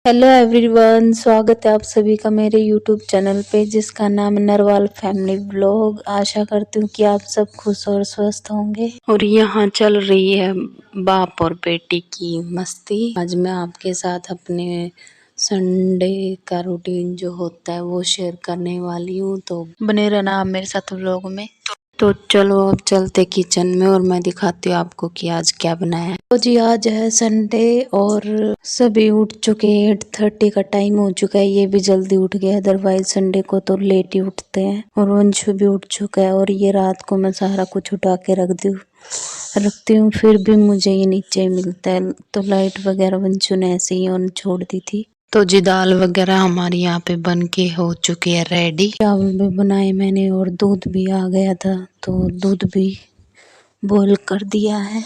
Hello everyone, स्वागत है आप सभी का मेरे यूट्यूब चैनल पे जिसका नाम है नरवाल फैमिली व्लॉग। आशा करती हूँ कि आप सब खुश और स्वस्थ होंगे। और यहाँ चल रही है बाप और बेटी की मस्ती। आज मैं आपके साथ अपने संडे का रूटीन जो होता है वो शेयर करने वाली हूँ, तो बने रहना आप मेरे साथ व्लॉग में। तो चलो अब चलते किचन में और मैं दिखाती हूँ आपको कि आज क्या बनाया है। तो जी आज है संडे और सभी उठ चुके हैं। 8:30 का टाइम हो चुका है, ये भी जल्दी उठ गया, अदरवाइज संडे को तो लेट ही उठते हैं। और वंशु भी उठ चुका है और ये रात को मैं सारा कुछ उठा के रखती हूँ, फिर भी मुझे ये नीचे मिलता है। तो लाइट वगैरह वंशु ने ऐसे ही ऑन छोड़ दी थी। तो जी दाल वगैरह हमारी यहाँ पे बन के हो चुकी है रेडी। चावल भी बनाए मैंने और दूध भी आ गया था, तो दूध भी बॉईल कर दिया है।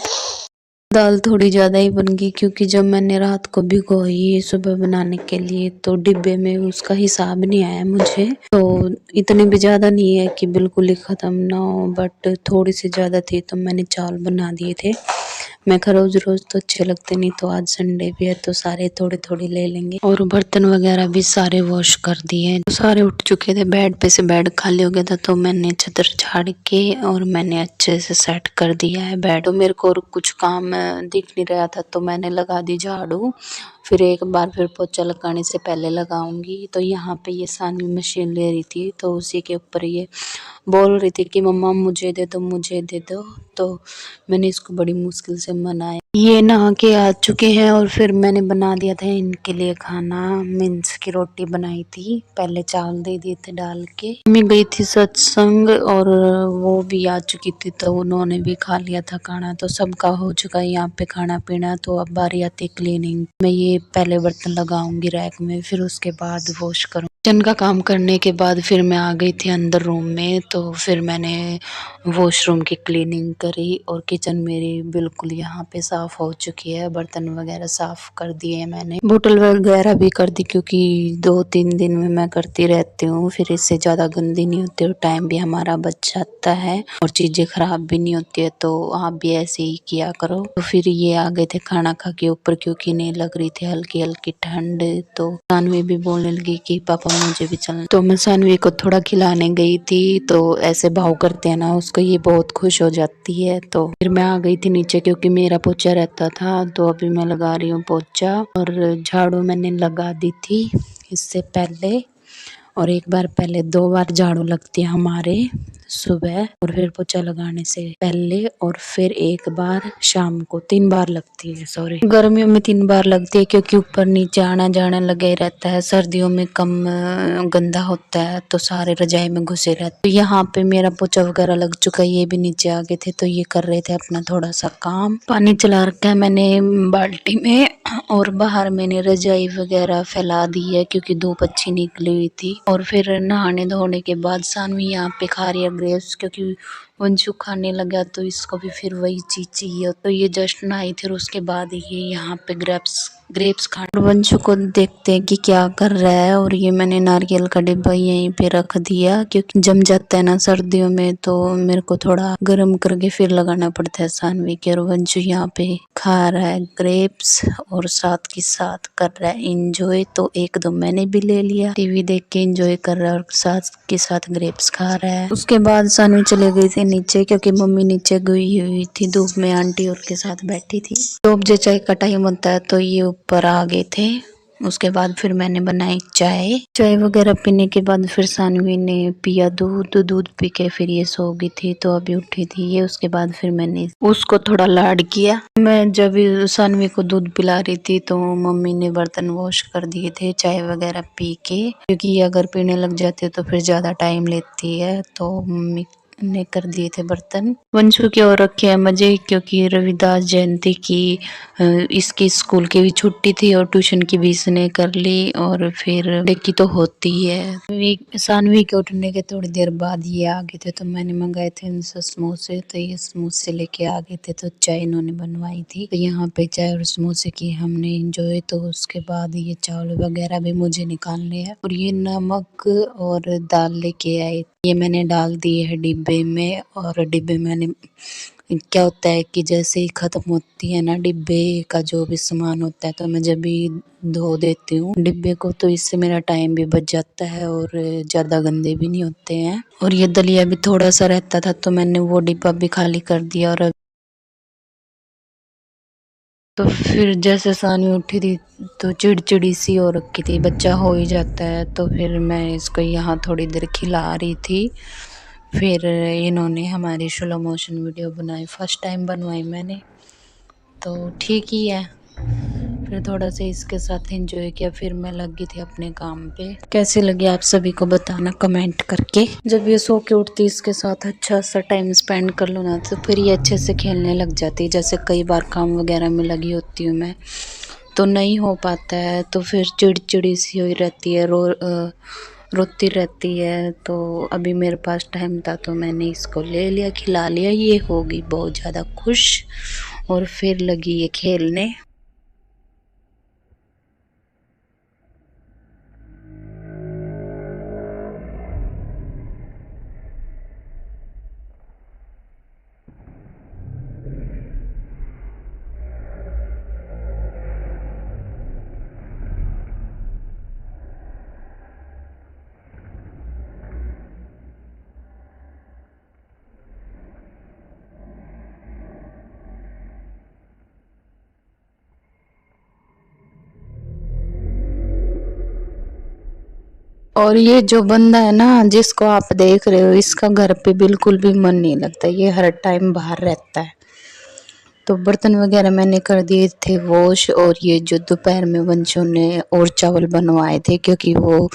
दाल थोड़ी ज़्यादा ही बन गई क्योंकि जब मैंने रात को भिगोई सुबह बनाने के लिए तो डिब्बे में उसका हिसाब नहीं आया मुझे। तो इतनी भी ज़्यादा नहीं है कि बिल्कुल ही ख़त्म ना हो, बट थोड़ी सी ज़्यादा थी तो मैंने चावल बना दिए थे। मैं खा रोज रोज तो अच्छे लगते नहीं, तो आज संडे भी है तो सारे थोड़े थोड़े ले लेंगे। और बर्तन वगैरह भी सारे वॉश कर दिए, तो सारे उठ चुके थे। बेड पे से बेड खाली हो गया था तो मैंने चादर झाड़ के और मैंने अच्छे से सेट कर दिया है बेड। तो मेरे को और कुछ काम दिख नहीं रहा था तो मैंने लगा दी झाड़ू, फिर एक बार फिर पोछा लगाने से पहले लगाऊंगी। तो यहाँ पे ये सानवी मशीन ले रही थी तो उसी के ऊपर ये बोल रही थी कि मम्मा मुझे दे दो मुझे दे दो। तो मैंने इसको बड़ी मुश्किल से मनाया। ये नहा के आ चुके हैं और फिर मैंने बना दिया था इनके लिए खाना। मिन्स की रोटी बनाई थी, पहले चावल दे दिए थे डाल के। मम्मी गई थी सत्संग और वो भी आ चुकी थी तो उन्होंने भी खा लिया था खाना। तो सबका हो चुका है यहाँ पे खाना पीना। तो अब बारी आती है क्लीनिंग। मैं ये पहले बर्तन लगाऊंगी रैक में, फिर उसके बाद वॉश करूँ। किचन का काम करने के बाद फिर मैं आ गई थी अंदर रूम में, तो फिर मैंने वॉशरूम की क्लीनिंग करी और किचन मेरी बिल्कुल यहाँ पे साफ हो चुकी है। बर्तन वगैरह साफ कर दिए मैंने, बोतल वगैरह भी कर दी क्योंकि 2-3 दिन में मैं करती रहती हूँ, फिर इससे ज़्यादा गंदी नहीं होती और टाइम भी हमारा बच जाता है और चीज़ें खराब भी नहीं होती है। तो आप भी ऐसे ही किया करो। तो फिर ये आ गए थे खाना खा के ऊपर क्योंकि नहीं लग रही थी हल्की हल्की ठंड। तो सानवी भी बोलने लगी कि पापा मुझे भी चलना। तो मैं सानवी को थोड़ा खिलाने गई थी, तो ऐसे भाव करते हैं ना उसको, ये बहुत खुश हो जाती है। तो फिर मैं आ गई थी नीचे क्योंकि मेरा पोछा रहता था, तो अभी मैं लगा रही हूँ पोछा। और झाड़ू मैंने लगा दी थी इससे पहले, और एक बार पहले 2 बार झाड़ू लगती है हमारे सुबह और फिर पोछा लगाने से पहले, और फिर एक बार शाम को। 3 बार लगती है, सॉरी गर्मियों में 3 बार लगती है क्योंकि ऊपर नीचे आना जाना लगे रहता है। सर्दियों में कम गंदा होता है तो सारे रजाई में घुसे रहते। तो यहाँ पे मेरा पोछा वगैरह लग चुका है, ये भी नीचे आ गए थे तो ये कर रहे थे अपना थोड़ा सा काम। पानी चला रखा है मैंने बाल्टी में और बाहर मैंने रजाई वगैरह फैला दी है क्योंकि धूप अच्छी निकली हुई थी। और फिर नहाने धोने के बाद सानवी यहाँ पे खा रही है ग्रेप्स, क्योंकि वंशु खाने लगा तो इसको भी फिर वही चीज चाहिए। तो ये जस्ट नहाई थी और उसके बाद ये यहाँ पे ग्रेप्स खा। वंशु को देखते हैं कि क्या कर रहा है। और ये मैंने नारियल का डिब्बा यहीं पे रख दिया क्योंकि जम जाता है ना सर्दियों में, तो मेरे को थोड़ा गर्म करके फिर लगाना पड़ता है सानवी के। और वंशु यहाँ पे खा रहा है ग्रेप्स और साथ के साथ कर रहा है इंजॉय। तो 1-2 मैंने भी ले लिया, टीवी देख के इंजॉय कर रहा है और साथ के साथ ग्रेप्स खा रहा है। उसके बाद सानवी चले गई थी नीचे क्योंकि मम्मी नीचे गई हुई थी धूप में, आंटी और के साथ बैठी थी। तो अब जो चाय का टाइम होता है तो ये ऊपर आ गए थे। उसके बाद फिर मैंने बनाई चाय वगैरह पीने के बाद फिर सानवी ने पिया दूध पी के फिर ये सो गई थी, तो अभी उठी थी ये। उसके बाद फिर मैंने उसको थोड़ा लाड किया। मैं जब सानवी को दूध पिला रही थी तो मम्मी ने बर्तन वॉश कर दिए थे चाय वगैरह पी के, क्योंकि ये अगर पीने लग जाते तो फिर ज्यादा टाइम लेती है, तो मम्मी ने कर दिए थे बर्तन। वंशु की और रखे हैं मजे क्योंकि रविदास जयंती की इसकी स्कूल की भी छुट्टी थी और ट्यूशन की भी इसने कर ली, और फिर की तो होती है। सानवी के उठने के थोड़ी देर बाद ये आ गए थे तो मैंने मंगाए थे इनसे समोसे, तो ये समोसे लेके आ गए थे। तो चाय इन्होंने बनवाई थी, तो यहाँ पे चाय और समोसे की हमने इंजॉय। तो उसके बाद ये चावल वगैरह भी मुझे निकालने हैं और ये नमक और दाल लेके आए, ये मैंने डाल दिए है डिब्बे में। और डिब्बे में मैंने क्या होता है कि जैसे ही ख़त्म होती है ना डिब्बे का जो भी सामान होता है, तो मैं जब भी धो देती हूँ डिब्बे को, तो इससे मेरा टाइम भी बच जाता है और ज़्यादा गंदे भी नहीं होते हैं। और ये दलिया भी थोड़ा सा रहता था, तो मैंने वो डिब्बा भी खाली कर दिया। और तो फिर जैसे सानी उठी थी तो चिड़चिड़ी सी हो रखी थी, बच्चा हो ही जाता है, तो फिर मैं इसको यहाँ थोड़ी देर खिला रही थी। फिर इन्होंने हमारी स्लो मोशन वीडियो बनाई, फर्स्ट टाइम बनवाई मैंने, तो ठीक ही है। फिर थोड़ा सा इसके साथ एंजॉय किया, फिर मैं लगी थी अपने काम पे। कैसे लगे आप सभी को बताना कमेंट करके। जब ये सो के उठती इसके साथ अच्छा सा टाइम स्पेंड कर लो ना, तो फिर ये अच्छे से खेलने लग जाती है। जैसे कई बार काम वगैरह में लगी होती हूँ मैं, तो नहीं हो पाता है, तो फिर चिड़चिड़ी सी हुई रहती है, रोती रहती है। तो अभी मेरे पास टाइम था तो मैंने इसको ले लिया, खिला लिया, ये होगी बहुत ज़्यादा खुश और फिर लगी ये खेलने। और ये जो बंदा है ना जिसको आप देख रहे हो, इसका घर पे बिल्कुल भी मन नहीं लगता, ये हर टाइम बाहर रहता है। तो बर्तन वगैरह मैंने कर दिए थे वॉश, और ये जो दोपहर में वंशों ने और चावल बनवाए थे, क्योंकि वो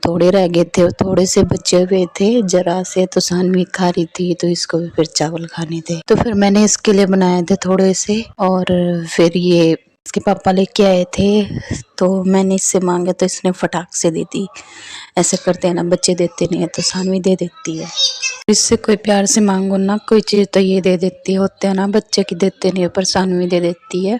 थोड़े रह गए थे, थोड़े से बचे हुए थे जरा से, तो सानवी खा रही थी तो इसको भी फिर चावल खाने थे, तो फिर मैंने इसके लिए बनाए थे थोड़े से। और फिर ये इसके पापा लेके आए थे, तो मैंने इससे मांगे तो इसने फटाक से दे दी। ऐसे करते हैं ना बच्चे, देते नहीं है तो सानवी दे देती है। इससे कोई प्यार से मांगो ना कोई चीज़ तो ये दे देती है, होते हैं ना बच्चे की देते नहीं है, पर सानवी दे देती है।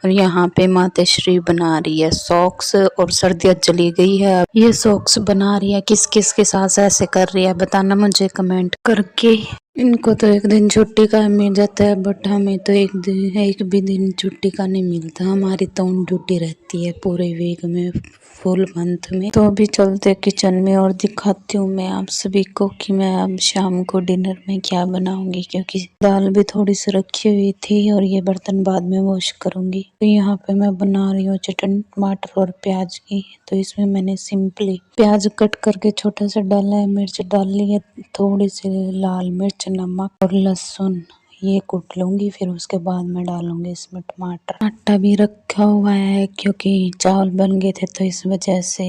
और यहाँ पे माताश्री बना रही है सॉक्स, और सर्दियाँ चली गई है, अब ये सॉक्स बना रही है। किस किस के साथ ऐसे कर रही है बताना मुझे कमेंट करके। इनको तो एक दिन छुट्टी का मिल जाता है, बट हमें तो एक भी दिन छुट्टी का नहीं मिलता। हमारी तो ड्यूटी रहती है पूरे वीक में, फुल मंथ में। तो अभी चलते किचन में और दिखाती हूँ मैं आप सभी को कि मैं अब शाम को डिनर में क्या बनाऊंगी, क्योंकि दाल भी थोड़ी सी रखी हुई थी और ये बर्तन बाद में वॉश करूंगी। तो यहाँ पे मैं बना रही हूँ चटनी टमाटर और प्याज की। तो इसमें मैंने सिंपली प्याज कट करके छोटा सा डाला है, मिर्च डाल ली है, थोड़ी सी लाल मिर्च, नमक और लहसुन ये कूट लूंगी। फिर उसके बाद मैं डालूंगी इसमें टमाटर। आटा भी रखा हुआ है क्योंकि चावल बन गए थे, तो इस वजह से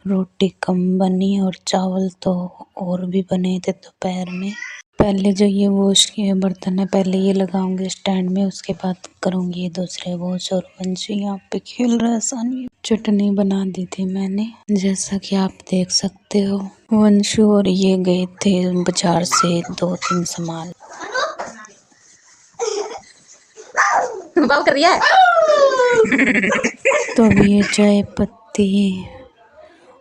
रोटी कम बनी, और चावल तो और भी बने थे दोपहर में। पहले जो ये वॉश किए बर्तन है पहले ये लगाऊंगी स्टैंड में, उसके बाद करूंगी ये दूसरे वॉश। और वंशी यहाँ पे खेल रहा है सानी। चटनी बना दी थी मैंने, जैसा कि आप देख सकते हो। वंशु और ये गए थे बाजार से 2-3 सामान। बाल कर रही है। तो अभी ये चाय पत्ती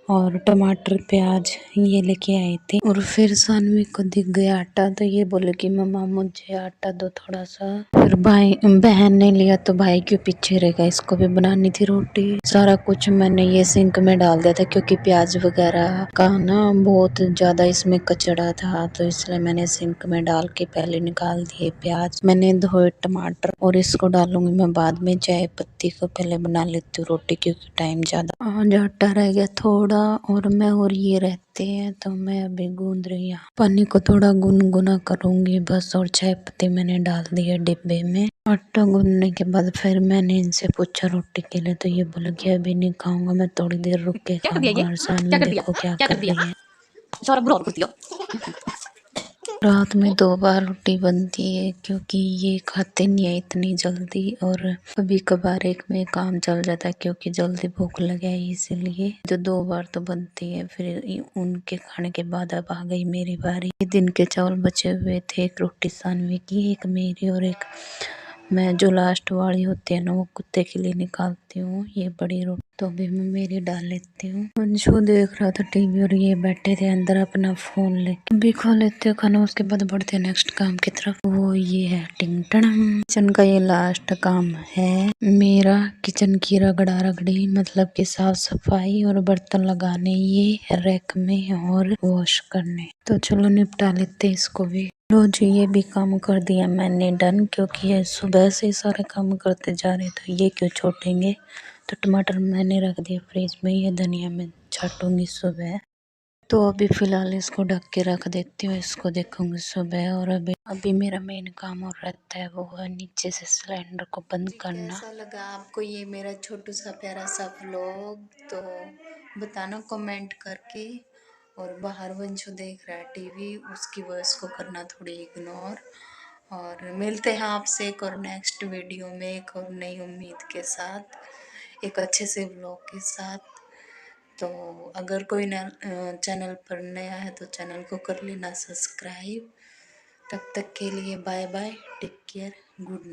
और टमाटर प्याज ये लेके आई थी, और फिर सानवी को दिख गया आटा, तो ये बोले कि मम्मा मुझे आटा दो थोड़ा सा। फिर बहन ने लिया, तो भाई क्यों पीछे रहेगा, इसको भी बनानी थी रोटी। सारा कुछ मैंने ये सिंक में डाल दिया था, क्योंकि प्याज वगैरह का ना बहुत ज्यादा इसमें कचड़ा था, तो इसलिए मैंने सिंक में डाल के पहले निकाल दिए प्याज। मैंने धोए टमाटर, और इसको डालूंगी मैं बाद में। चाय पत्ती को पहले बना लेती हूँ रोटी, क्योंकि टाइम ज्यादा। आज आटा रह गया थोड़ा, और मैं और ये रहते हैं, तो मैं अभी गूंद रही हूँ। पानी को थोड़ा गुनगुना करूंगी बस, और चाय पत्ती मैंने डाल दी है डिब्बे में। आटा गूंदने के बाद फिर मैंने इनसे पूछा रोटी के लिए, तो ये बोला कि अभी नहीं खाऊंगा, मैं थोड़ी देर रुक के खाऊंगा। और सामने देखो क्या कर रही है। रात में 2 बार रोटी बनती है, क्योंकि ये खाते नहीं है इतनी जल्दी, और कभी कभार एक में काम चल जाता है, क्योंकि जल्दी भूख लगे है इसलिए। जो 2 बार तो बनती है। फिर उनके खाने के बाद अब आ गई मेरी बारी। दिन के चावल बचे हुए थे, एक रोटी सानवी की, एक मेरी, और एक मैं जो लास्ट वाली होती है ना वो कुत्ते के लिए निकालती हूँ, ये बड़ी रोटी। तो अभी मैं मेरी डाल लेती हूँ। अंशु देख रहा था टीवी और ये बैठे थे अंदर अपना फोन लेके। अभी खा लेते हैं खाना, उसके बाद बढ़ते हैं नेक्स्ट काम की तरफ। वो ये है टिंग टड़म, किचन का ये लास्ट काम है मेरा। किचन की रगड़ा रगड़ी मतलब कि साफ सफाई और बर्तन लगाने ये रैक में और वॉश करने। तो चलो निपटा लेते इसको भी। लो जी, ये भी काम कर दिया मैंने डन, क्योंकि ये सुबह से सारे काम करते जा रहे तो ये क्यों छोड़ेंगे। तो टमाटर मैंने रख दिया फ्रिज में, ये धनिया में छाटूंगी सुबह। तो अभी फिलहाल इसको ढक के रख देती हूँ, इसको देखूंगी सुबह। और अभी मेरा मेन काम और रहता है वो है नीचे से सिलेंडर को बंद करना। कैसा लगा आपको ये मेरा छोटू सा प्यारा सा व्लॉग, तो बताना कमेंट करके। और बाहर वंशु देख रहा है टीवी, उसकी वॉइस को करना थोड़ी इग्नोर। और मिलते हैं आपसे एक और नेक्स्ट वीडियो में एक और नई उम्मीद के साथ, एक अच्छे से व्लॉग के साथ। तो अगर कोई चैनल पर नया है तो चैनल को कर लेना सब्सक्राइब। तब तक के लिए bye bye, take care, good night.